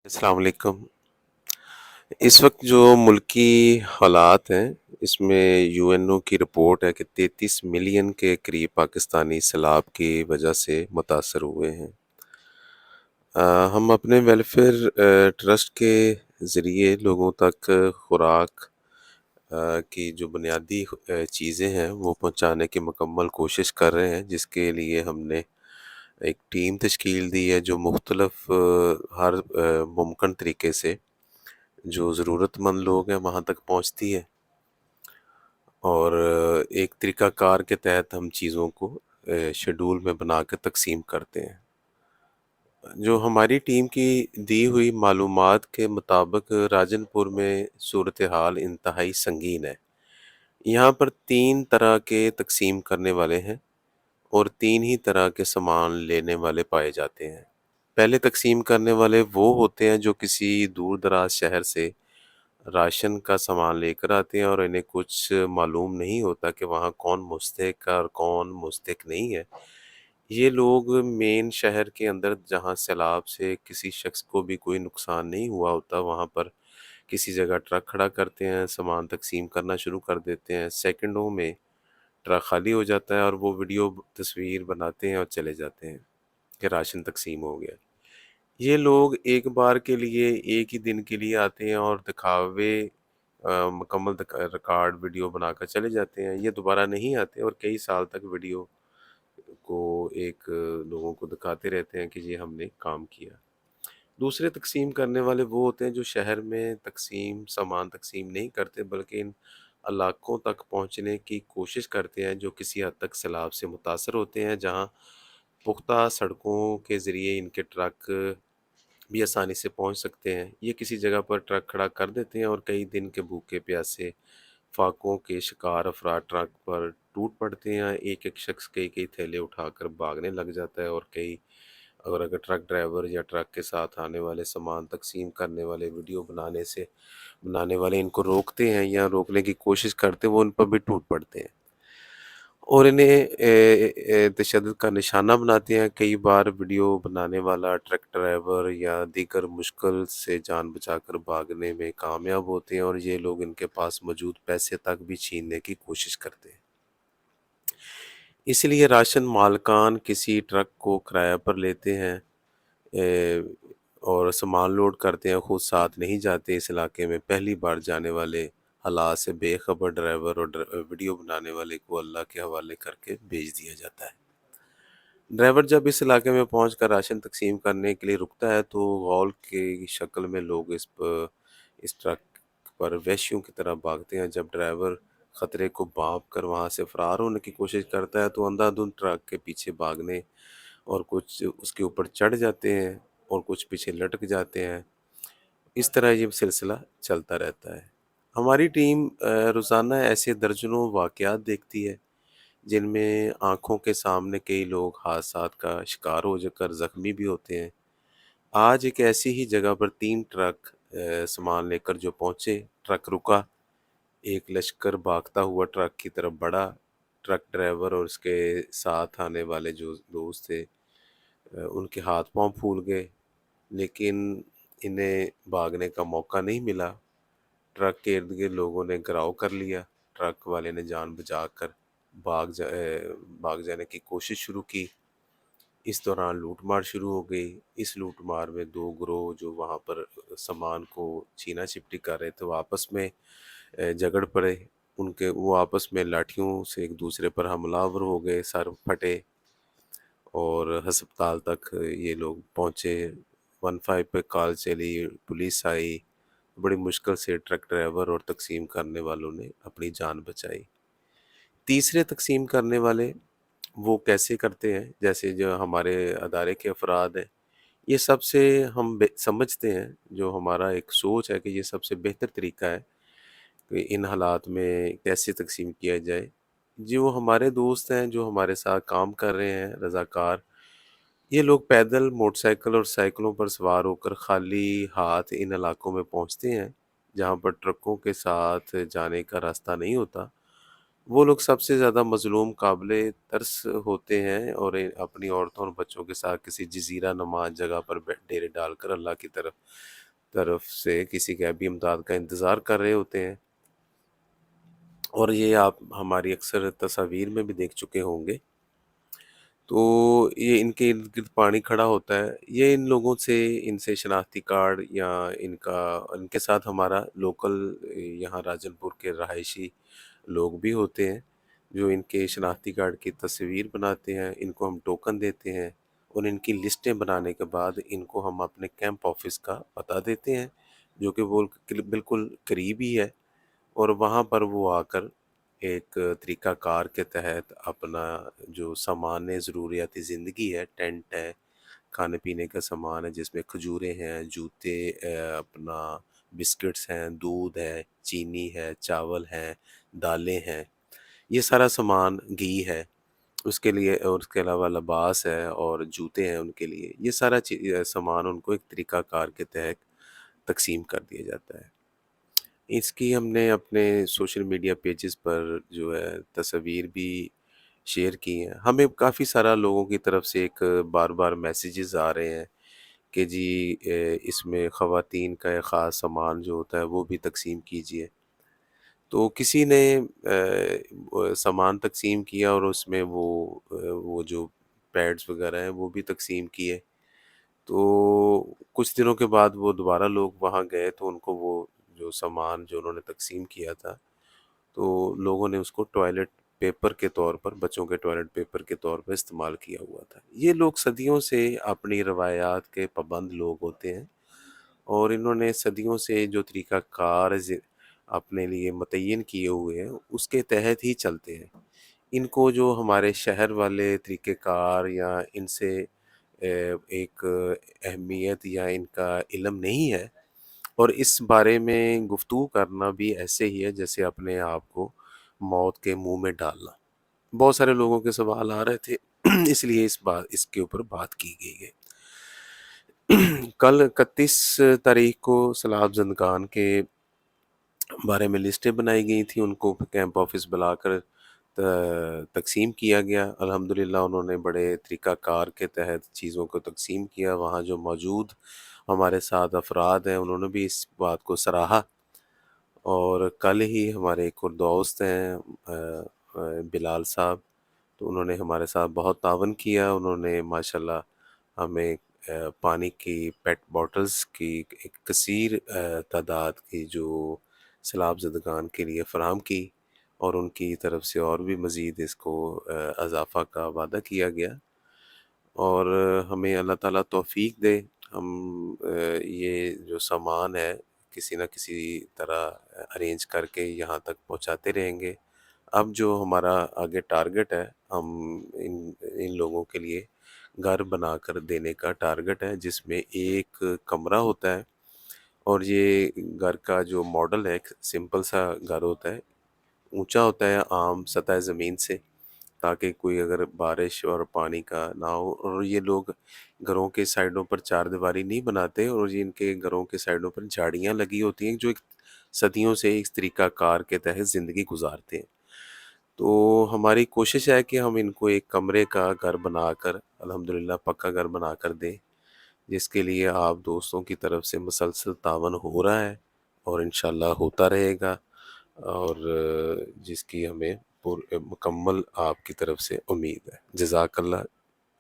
السلام علیکم۔ اس وقت جو ملکی حالات ہیں اس میں یو این او کی رپورٹ ہے کہ 33 ملین کے قریب پاکستانی سیلاب کی وجہ سے متاثر ہوئے ہیں۔ ہم اپنے ویلفیئر ٹرسٹ کے ذریعے لوگوں تک خوراک کی جو بنیادی چیزیں ہیں وہ پہنچانے کی مکمل کوشش کر رہے ہیں، جس کے لیے ہم نے ایک ٹیم تشکیل دی ہے جو مختلف ہر ممکن طریقے سے جو ضرورت مند لوگ ہیں وہاں تک پہنچتی ہے، اور ایک طریقہ کار کے تحت ہم چیزوں کو شیڈول میں بنا کے تقسیم کرتے ہیں۔ جو ہماری ٹیم کی دی ہوئی معلومات کے مطابق راجن پور میں صورتحال انتہائی سنگین ہے۔ یہاں پر 3 طرح کے تقسیم کرنے والے ہیں اور 3 ہی طرح کے سامان لینے والے پائے جاتے ہیں۔ پہلے تقسیم کرنے والے وہ ہوتے ہیں جو کسی دور دراز شہر سے راشن کا سامان لے کر آتے ہیں اور انہیں کچھ معلوم نہیں ہوتا کہ وہاں کون مستحق ہے اور کون مستحق نہیں ہے۔ یہ لوگ مین شہر کے اندر جہاں سیلاب سے کسی شخص کو بھی کوئی نقصان نہیں ہوا ہوتا وہاں پر کسی جگہ ٹرک کھڑا کرتے ہیں، سامان تقسیم کرنا شروع کر دیتے ہیں، سیکنڈوں میں ٹرک خالی ہو جاتا ہے اور وہ ویڈیو تصویر بناتے ہیں اور چلے جاتے ہیں کہ راشن تقسیم ہو گیا۔ یہ لوگ ایک بار کے لیے ایک ہی دن کے لیے آتے ہیں اور دکھاوے مکمل ریکارڈ ویڈیو بنا کر چلے جاتے ہیں۔ یہ دوبارہ نہیں آتے اور کئی سال تک ویڈیو کو لوگوں کو دکھاتے رہتے ہیں کہ یہ ہم نے کام کیا۔ دوسرے تقسیم کرنے والے وہ ہوتے ہیں جو شہر میں سامان تقسیم نہیں کرتے بلکہ ان علاقوں تک پہنچنے کی کوشش کرتے ہیں جو کسی حد تک سیلاب سے متاثر ہوتے ہیں، جہاں پختہ سڑکوں کے ذریعے ان کے ٹرک بھی آسانی سے پہنچ سکتے ہیں۔ یہ کسی جگہ پر ٹرک کھڑا کر دیتے ہیں اور کئی دن کے بھوکے پیاسے فاقوں کے شکار افراد ٹرک پر ٹوٹ پڑتے ہیں۔ ایک ایک شخص کئی تھیلے اٹھا کر بھاگنے لگ جاتا ہے اور اگر ٹرک ڈرائیور یا ٹرک کے ساتھ آنے والے سامان تقسیم کرنے والے ویڈیو بنانے والے ان کو روکتے ہیں یا روکنے کی کوشش کرتے ہیں، وہ ان پر بھی ٹوٹ پڑتے ہیں اور انہیں تشدد کا نشانہ بناتے ہیں۔ کئی بار ویڈیو بنانے والا ٹرک ڈرائیور یا دیگر مشکل سے جان بچا کر بھاگنے میں کامیاب ہوتے ہیں اور یہ لوگ ان کے پاس موجود پیسے تک بھی چھیننے کی کوشش کرتے ہیں۔ اس لیے راشن مالکان کسی ٹرک کو کرایہ پر لیتے ہیں اور سامان لوڈ کرتے ہیں، خود ساتھ نہیں جاتے۔ اس علاقے میں پہلی بار جانے والے حالات سے بے خبر ڈرائیور اور ویڈیو بنانے والے کو اللہ کے حوالے کر کے بھیج دیا جاتا ہے۔ ڈرائیور جب اس علاقے میں پہنچ کر راشن تقسیم کرنے کے لیے رکتا ہے تو غول کی شکل میں لوگ اس ٹرک پر وحشیوں کی طرح بھاگتے ہیں۔ جب ڈرائیور خطرے کو بھانپ کر وہاں سے فرار ہونے کی کوشش کرتا ہے تو اندھا دھند ٹرک کے پیچھے بھاگنے اور کچھ اس کے اوپر چڑھ جاتے ہیں اور کچھ پیچھے لٹک جاتے ہیں۔ اس طرح یہ سلسلہ چلتا رہتا ہے۔ ہماری ٹیم روزانہ ایسے درجنوں واقعات دیکھتی ہے جن میں آنکھوں کے سامنے کئی لوگ حادثات کا شکار ہو جا کر زخمی بھی ہوتے ہیں۔ آج ایک ایسی ہی جگہ پر 3 ٹرک سامان لے کر جو پہنچے، ٹرک رکا، ایک لشکر بھاگتا ہوا ٹرک کی طرف بڑھا۔ ٹرک ڈرائیور اور اس کے ساتھ آنے والے جو دوست تھے ان کے ہاتھ پاؤں پھول گئے، لیکن انہیں بھاگنے کا موقع نہیں ملا۔ ٹرک کے ارد گرد لوگوں نے گھراؤ کر لیا۔ ٹرک والے نے جان بچا کر بھاگ جانے کی کوشش شروع کی۔ اس دوران لوٹ مار شروع ہو گئی۔ اس لوٹ مار میں 2 گروہ جو وہاں پر سامان کو چھینا چھپٹی کر رہے تھے وہ آپس میں جھگڑ پڑے۔ وہ آپس میں لاٹھیوں سے ایک دوسرے پر حملہ آور ہو گئے، سر پھٹے اور ہسپتال تک یہ لوگ پہنچے۔ 15 پہ کال چلی، پولیس آئی، بڑی مشکل سے ٹرک ڈرائیور اور تقسیم کرنے والوں نے اپنی جان بچائی۔ تیسرے تقسیم کرنے والے وہ کیسے کرتے ہیں؟ جیسے جو ہمارے ادارے کے افراد ہیں، یہ سب سے ہم سمجھتے ہیں، جو ہمارا ایک سوچ ہے کہ یہ سب سے بہتر طریقہ ہے کہ ان حالات میں کیسے تقسیم کیا جائے۔ جو ہمارے دوست ہیں جو ہمارے ساتھ کام کر رہے ہیں، رضاکار، یہ لوگ پیدل، موٹر سائیکل اور سائیکلوں پر سوار ہو کر خالی ہاتھ ان علاقوں میں پہنچتے ہیں جہاں پر ٹرکوں کے ساتھ جانے کا راستہ نہیں ہوتا۔ وہ لوگ سب سے زیادہ مظلوم قابل ترس ہوتے ہیں، اور اپنی عورتوں اور بچوں کے ساتھ کسی جزیرہ نما جگہ پر ڈیرے ڈال کر اللہ کی طرف سے کسی غیبی امداد کا انتظار کر رہے ہوتے ہیں۔ اور یہ آپ ہماری اکثر تصاویر میں بھی دیکھ چکے ہوں گے۔ تو یہ ان کے ارد گرد پانی کھڑا ہوتا ہے، یہ ان لوگوں سے، ان سے شناختی کارڈ یا ان کے ساتھ ہمارا لوکل یہاں راجن پور کے رہائشی لوگ بھی ہوتے ہیں، جو ان کے شناختی کارڈ کی تصویر بناتے ہیں، ان کو ہم ٹوکن دیتے ہیں، اور ان کی لسٹیں بنانے کے بعد ان کو ہم اپنے کیمپ آفس کا پتہ دیتے ہیں، جو کہ وہ بالکل قریب ہی ہے، اور وہاں پر وہ آ کر ایک طریقہ کار کے تحت اپنا جو سامان ضروریاتی زندگی ہے، ٹینٹ ہے، کھانے پینے کا سامان ہے جس میں کھجوریں ہیں، جوتے، اپنا بسکٹس ہیں، دودھ ہے، چینی ہے، چاول ہیں، دالیں ہیں، یہ سارا سامان، گھی ہے اس کے لیے، اور اس کے علاوہ لباس ہے اور جوتے ہیں ان کے لیے، یہ سارا سامان ان کو ایک طریقہ کار کے تحت تقسیم کر دیا جاتا ہے۔ اس کی ہم نے اپنے سوشل میڈیا پیجز پر جو ہے تصاویر بھی شیئر کی ہیں۔ ہمیں کافی سارا لوگوں کی طرف سے ایک بار بار میسیجز آ رہے ہیں کہ جی اس میں خواتین کا ایک خاص سامان جو ہوتا ہے وہ بھی تقسیم کیجیے۔ تو کسی نے سامان تقسیم کیا، اور اس میں وہ جو پیڈز وغیرہ ہیں وہ بھی تقسیم کیے۔ تو کچھ دنوں کے بعد وہ دوبارہ لوگ وہاں گئے تو ان کو وہ جو سامان جو انہوں نے تقسیم کیا تھا، تو لوگوں نے اس کو ٹوائلٹ پیپر کے طور پر، بچوں کے ٹوائلٹ پیپر کے طور پر استعمال کیا ہوا تھا۔ یہ لوگ صدیوں سے اپنی روایات کے پابند لوگ ہوتے ہیں، اور انہوں نے صدیوں سے جو طریقہ کار اپنے لیے متعین کیے ہوئے ہیں اس کے تحت ہی چلتے ہیں۔ ان کو جو ہمارے شہر والے طریقہ کار یا ان سے ایک اہمیت یا ان کا علم نہیں ہے، اور اس بارے میں گفتگو کرنا بھی ایسے ہی ہے جیسے اپنے آپ کو موت کے منہ میں ڈالنا۔ بہت سارے لوگوں کے سوال آ رہے تھے اس لیے اس کے اوپر بات کی گئی ہے۔ کل 31 تاریخ کو سیلاب زندگان کے بارے میں لسٹیں بنائی گئی تھیں، ان کو کیمپ آفس بلا کر تقسیم کیا گیا۔ الحمدللہ انہوں نے بڑے طریقہ کار کے تحت چیزوں کو تقسیم کیا۔ وہاں جو موجود ہمارے ساتھ افراد ہیں انہوں نے بھی اس بات کو سراہا، اور کل ہی ہمارے ایک اور دوست ہیں بلال صاحب، تو انہوں نے ہمارے ساتھ بہت تعاون کیا۔ انہوں نے ماشاءاللہ ہمیں پانی کی پیٹ بوٹلز کی ایک کثیر تعداد کی جو سیلاب زدگان کے لیے فراہم کی، اور ان کی طرف سے اور بھی مزید اس کو اضافہ کا وعدہ کیا گیا، اور ہمیں اللہ تعالیٰ توفیق دے، ہم یہ جو سامان ہے کسی نہ کسی طرح ارینج کر کے یہاں تک پہنچاتے رہیں گے۔ اب جو ہمارا آگے ٹارگٹ ہے، ہم ان لوگوں کے لیے گھر بنا کر دینے کا ٹارگٹ ہے، جس میں ایک کمرہ ہوتا ہے، اور یہ گھر کا جو ماڈل ہے ایک سمپل سا گھر ہوتا ہے، اونچا ہوتا ہے عام سطح زمین سے، تاکہ کوئی اگر بارش اور پانی کا نہ ہو۔ اور یہ لوگ گھروں کے سائڈوں پر چار دیواری نہیں بناتے، اور یہ ان کے گھروں کے سائڈوں پر جھاڑیاں لگی ہوتی ہیں جو ایک صدیوں سے اس طریقہ کار کے تحت زندگی گزارتے ہیں۔ تو ہماری کوشش ہے کہ ہم ان کو ایک کمرے کا گھر بنا کر، الحمدللہ پکا گھر بنا کر دیں، جس کے لیے آپ دوستوں کی طرف سے مسلسل تعاون ہو رہا ہے، اور انشاءاللہ ہوتا رہے گا، اور جس کی ہمیں مکمل آپ کی طرف سے امید ہے۔ جزاک اللہ۔